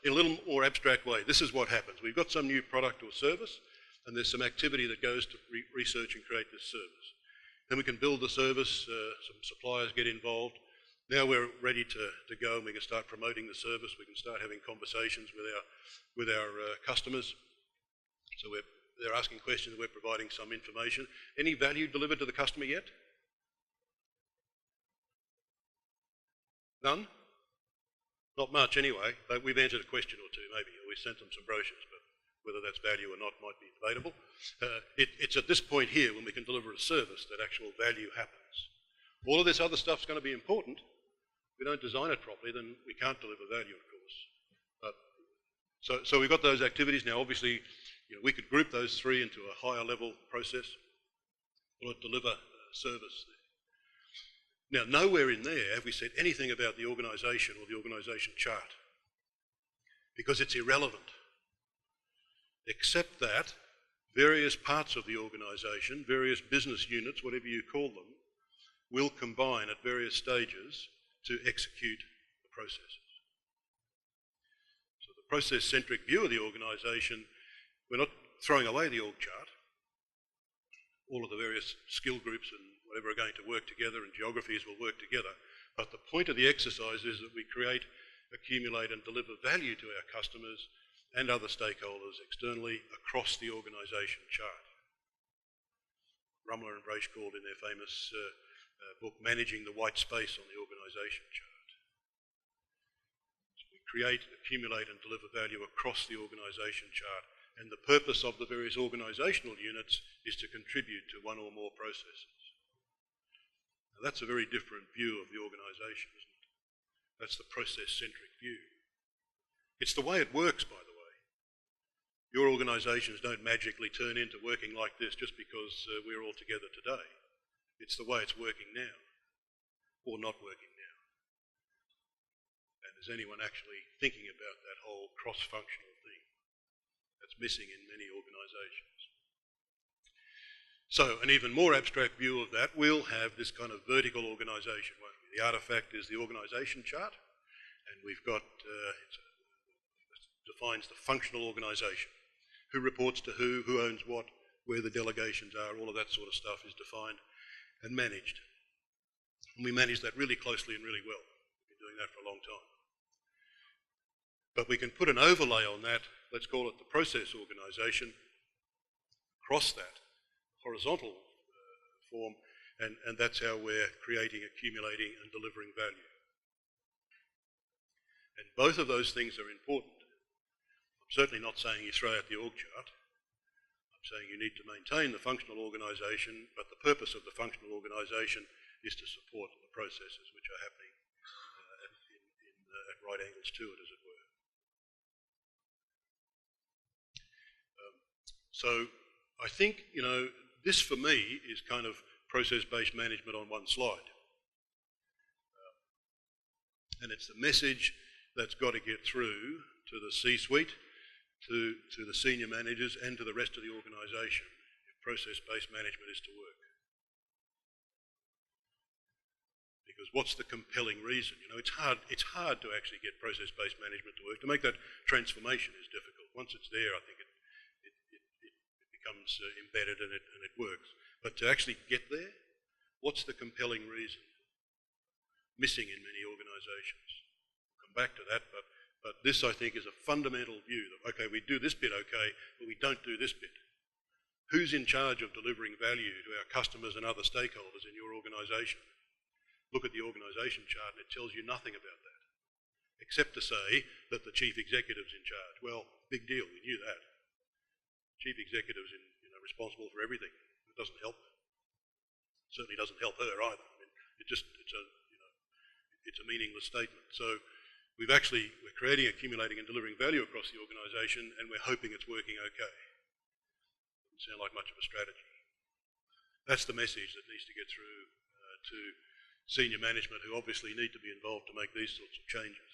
in a little more abstract way, this is what happens. We've got some new product or service, and there's some activity that goes to research and create this service. Then we can build the service, some suppliers get involved. Now we're ready to go, and we can start promoting the service. We can start having conversations with our customers. So they're asking questions, we're providing some information. Any value delivered to the customer yet? None? Not much anyway, but we've answered a question or two maybe, or we sent them some brochures, but whether that's value or not might be debatable. It's at this point here when we can deliver a service that actual value happens. All of this other stuff's going to be important. If we don't design it properly, then we can't deliver value, of course. But, so we've got those activities now. Obviously, we could group those three into a higher level process or deliver service. Now, nowhere in there have we said anything about the organisation or the organisation chart, because it's irrelevant, except that various parts of the organisation, various business units, whatever you call them, will combine at various stages to execute the processes. So the process-centric view of the organisation, we're not throwing away the org chart. All of the various skill groups and whatever are going to work together, and geographies will work together. But the point of the exercise is that we create, accumulate and deliver value to our customers and other stakeholders externally across the organisation chart. Rumler and Braish called in their famous book, Managing the White Space on the Organisation Chart. So we create, accumulate and deliver value across the organisation chart, and the purpose of the various organisational units is to contribute to one or more processes. Now that's a very different view of the organisation, isn't it? That's the process-centric view. It's the way it works, by the way. Your organisations don't magically turn into working like this just because we're all together today. It's the way it's working now, or not working now. And is anyone actually thinking about that whole cross-functional thing that's missing in many organisations? So an even more abstract view of that, we'll have this kind of vertical organisation, won't we? The artefact is the organisation chart, and we've got, it defines the functional organisation. Who reports to who owns what, where the delegations are, all of that sort of stuff is defined and managed. And we manage that really closely and really well. We've been doing that for a long time. But we can put an overlay on that, let's call it the process organisation, across that horizontal form, and that's how we're creating, accumulating and delivering value. And both of those things are important. I'm certainly not saying you throw out the org chart. I'm saying you need to maintain the functional organisation, but the purpose of the functional organisation is to support the processes which are happening at right angles to it, as it were. So I think, this for me is kind of process-based management on one slide. And it's the message that's got to get through to the C-suite, to the senior managers and to the rest of the organisation if process-based management is to work. Because what's the compelling reason? It's hard to actually get process-based management to work. To make that transformation is difficult. Once it's there, I think it becomes embedded and it works. But to actually get there, what's the compelling reason? Missing in many organisations. We'll come back to that, but this I think is a fundamental view that, okay, we do this bit okay, but we don't do this bit. Who's in charge of delivering value to our customers and other stakeholders in your organisation? Look at the organisation chart and it tells you nothing about that, except to say that the chief executive's in charge. Well, big deal, we knew that. Chief executive's responsible for everything. It doesn't help. It certainly doesn't help her either. I mean, it's a meaningless statement. So we're creating, accumulating and delivering value across the organisation, and we're hoping it's working okay. Doesn't sound like much of a strategy. That's the message that needs to get through to senior management, who obviously need to be involved to make these sorts of changes.